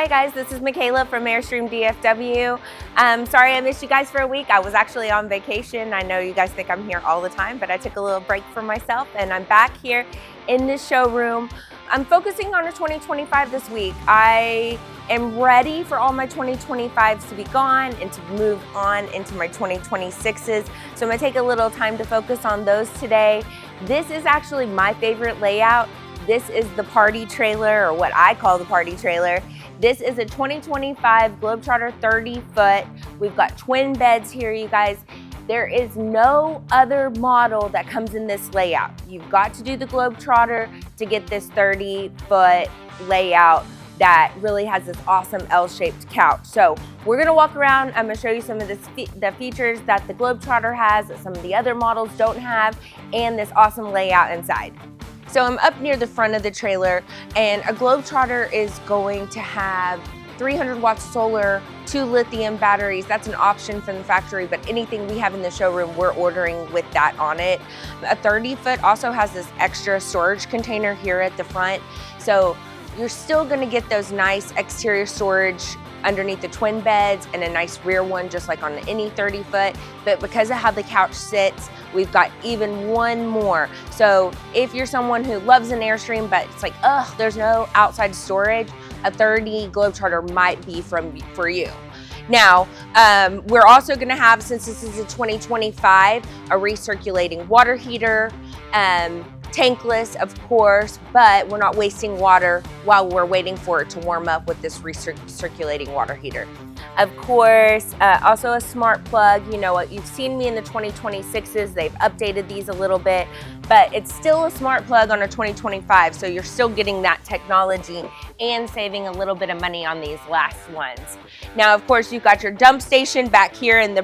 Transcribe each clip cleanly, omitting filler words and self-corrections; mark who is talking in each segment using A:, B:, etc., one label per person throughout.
A: Hi guys, this is Micaela from Airstream DFW. Sorry I missed you guys for a week. I was actually on vacation. I know you guys think I'm here all the time, but I took a little break for myself and I'm back here in the showroom. I'm focusing on a 2025 this week. I am ready for all my 2025s to be gone and to move on into my 2026s. So I'm gonna take a little time to focus on those today. This is actually my favorite layout. This is the party trailer, or what I call the party trailer. This is a 2025 Globetrotter 30 foot. We've got twin beds here, you guys. There is no other model that comes in this layout. You've got to do the Globetrotter to get this 30 foot layout that really has this awesome L-shaped couch. So we're gonna walk around. I'm gonna show you some of the features that the Globetrotter has that some of the other models don't have, and this awesome layout inside. So I'm up near the front of the trailer, and a Globetrotter is going to have 300 watts solar, 2 lithium batteries. That's an option from the factory, but anything we have in the showroom, we're ordering with that on it. A 30 foot also has this extra storage container here at the front. So you're still gonna get those nice exterior storage underneath the twin beds and a nice rear one, just like on any 30 foot. But because of how the couch sits, we've got even one more. So if you're someone who loves an Airstream, but it's like, ugh, there's no outside storage, a 30 Globetrotter might be for you. Now, we're also gonna have, since this is a 2025, a recirculating water heater, tankless, of course, but we're not wasting water while we're waiting for it to warm up with this recirculating water heater. Of course, also a smart plug. You know what, you've seen me in the 2026s, they've updated these a little bit, but it's still a smart plug on a 2025, so you're still getting that technology and saving a little bit of money on these last ones. Now, of course, you've got your dump station back here in the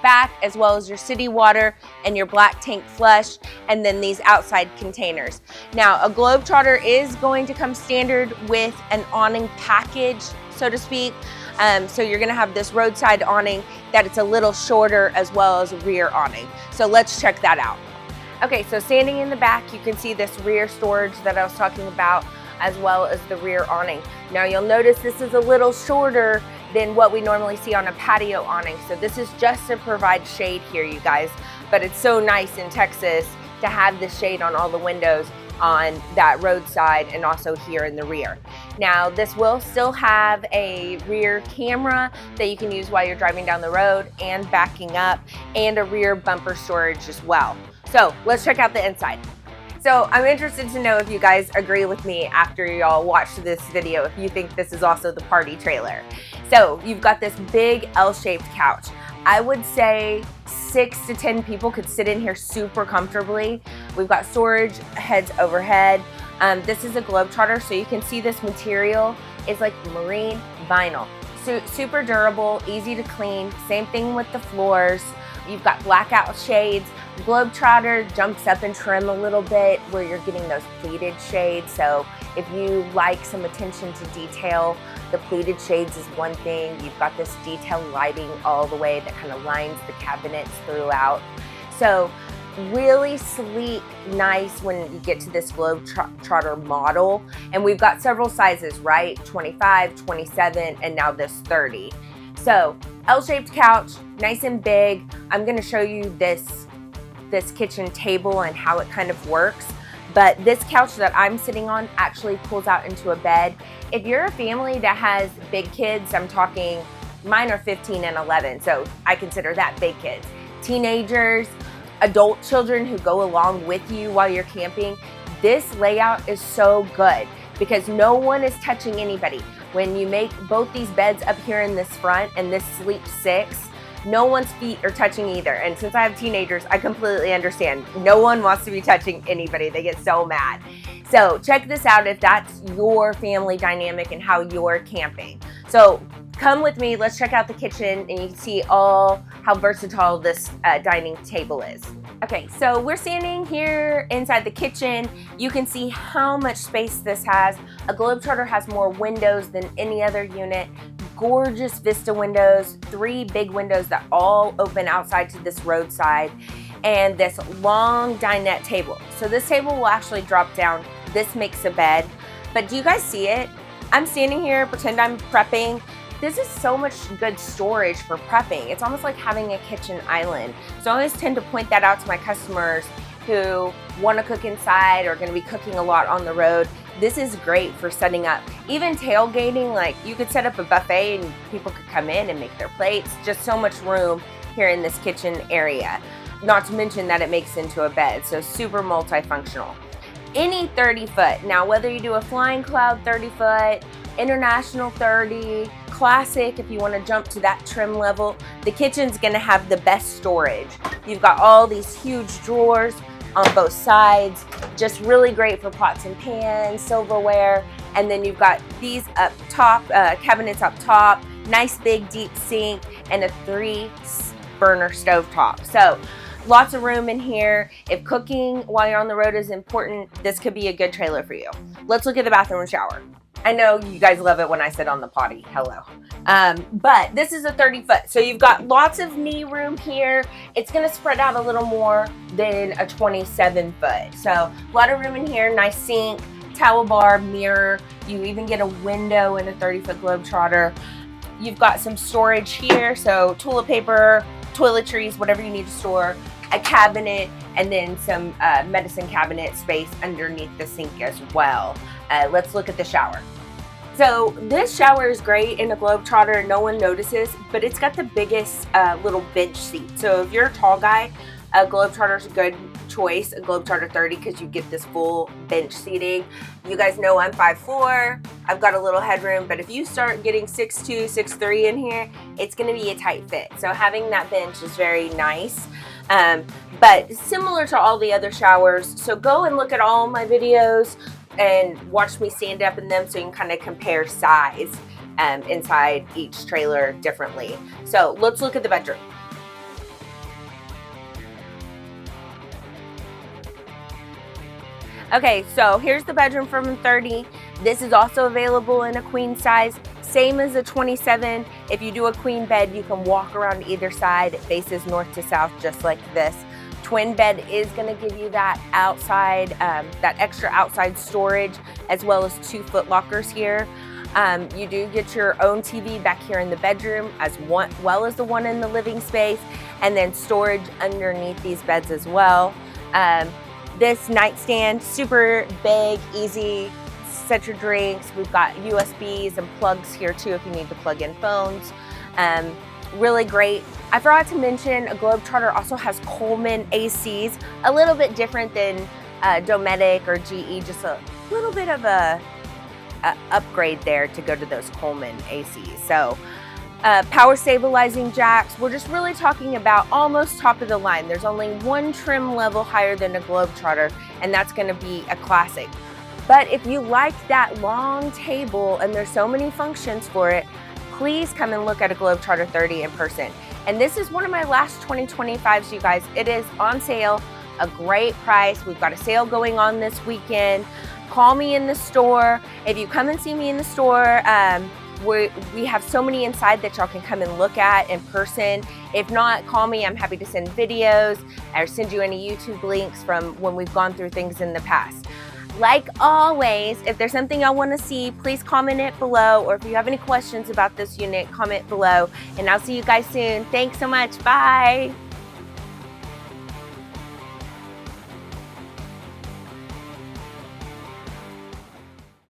A: back, as well as your city water and your black tank flush, and then these outside containers. Now, a Globetrotter is going to come standard with an awning package, so to speak. So you're gonna have this roadside awning that it's a little shorter, as well as a rear awning. So let's check that out. Okay, so standing in the back, you can see this rear storage that I was talking about, as well as the rear awning. Now you'll notice this is a little shorter than what we normally see on a patio awning. So this is just to provide shade here, you guys. But it's so nice in Texas to have the shade on all the windows on that roadside and also here in the rear. Now, this will still have a rear camera that you can use while you're driving down the road and backing up, and a rear bumper storage as well. So let's check out the inside. So I'm interested to know if you guys agree with me after y'all watch this video, if you think this is also the party trailer. So you've got this big L-shaped couch. I would say 6 to 10 people could sit in here super comfortably. We've got storage heads overhead. This is a Globetrotter, so you can see this material is like marine vinyl. So super durable, easy to clean. Same thing with the floors. You've got blackout shades. Globetrotter jumps up and trim a little bit where you're getting those pleated shades. So if you like some attention to detail, the pleated shades is one thing. You've got this detail lighting all the way that kind of lines the cabinets throughout. So really sleek, nice when you get to this Globetrotter model. And we've got several sizes, right? 25, 27, and now this 30. So L-shaped couch, nice and big. I'm gonna show you this kitchen table and how it kind of works. But this couch that I'm sitting on actually pulls out into a bed. If you're a family that has big kids, I'm talking, mine are 15 and 11, so I consider that big kids. Teenagers, adult children who go along with you while you're camping, this layout is so good because no one is touching anybody. When you make both these beds up here in this front and this sleep 6, no one's feet are touching either. And since I have teenagers, I completely understand. No one wants to be touching anybody. They get so mad. So check this out if that's your family dynamic and how you're camping. So come with me, let's check out the kitchen and you can see all how versatile this dining table is. Okay, so we're standing here inside the kitchen. You can see how much space this has. A Globetrotter has more windows than any other unit. Gorgeous vista windows, 3 big windows that all open outside to this roadside, and this long dinette table. So this table will actually drop down. This makes a bed, but do you guys see it? I'm standing here, pretend I'm prepping. This is so much good storage for prepping. It's almost like having a kitchen island. So I always tend to point that out to my customers who want to cook inside or going to be cooking a lot on the road. This is great for setting up. Even tailgating, like you could set up a buffet and people could come in and make their plates. Just so much room here in this kitchen area. Not to mention that it makes into a bed, so super multifunctional. Any 30 foot. Now, whether you do a flying cloud 30 foot, international 30, classic, if you want to jump to that trim level, the kitchen's going to have the best storage. You've got all these huge drawers on both sides, just really great for pots and pans, silverware, and then you've got these up top, cabinets up top, nice big deep sink, and a 3 burner stove top. So lots of room in here. If cooking while you're on the road is important, this could be a good trailer for you. Let's look at the bathroom and shower. I know you guys love it when I sit on the potty. Hello. But this is a 30 foot. So you've got lots of knee room here. It's going to spread out a little more than a 27 foot. So a lot of room in here. Nice sink, towel bar, mirror. You even get a window in a 30 foot Globetrotter. You've got some storage here. So toilet paper, toiletries, whatever you need to store, a cabinet, and then some medicine cabinet space underneath the sink as well. Let's look at the shower. So this shower is great in a Globetrotter, no one notices, but it's got the biggest little bench seat. So if you're a tall guy, a Globetrotter is a good choice, a Globetrotter 30, because you get this full bench seating. You guys know I'm 5'4", I've got a little headroom, but if you start getting 6'2", 6'3" in here, it's gonna be a tight fit. So having that bench is very nice. But similar to all the other showers, so go and look at all my videos and watch me stand up in them so you can kind of compare size inside each trailer differently. So let's look at the bedroom. Okay, so here's the bedroom from 30. This is also available in a queen size, same as a 27. If you do a queen bed, you can walk around either side. It faces north to south, just like this. Twin bed is going to give you that outside, that extra outside storage, as well as 2 foot lockers here. You do get your own TV back here in the bedroom, as well as the one in the living space, and then storage underneath these beds as well. This nightstand, super big, easy, set your drinks. We've got USBs and plugs here too if you need to plug in phones. Really great. I forgot to mention, a Globetrotter also has Coleman ACs, a little bit different than Dometic or GE, just a little bit of a upgrade there to go to those Coleman ACs. So power stabilizing jacks, we're just really talking about almost top of the line. There's only one trim level higher than a Globetrotter, and that's going to be a classic. But if you like that long table and there's so many functions for it, please come and look at a Globetrotter 30 in person. And this is one of my last 2025s, you guys. It is on sale, a great price. We've got a sale going on this weekend. Call me in the store. If you come and see me in the store, we have so many inside that y'all can come and look at in person. If not, call me. I'm happy to send videos or send you any YouTube links from when we've gone through things in the past. Like always, if there's something y'all want to see, please comment it below, or if you have any questions about this unit, comment below, and I'll see you guys soon. Thanks so much. Bye.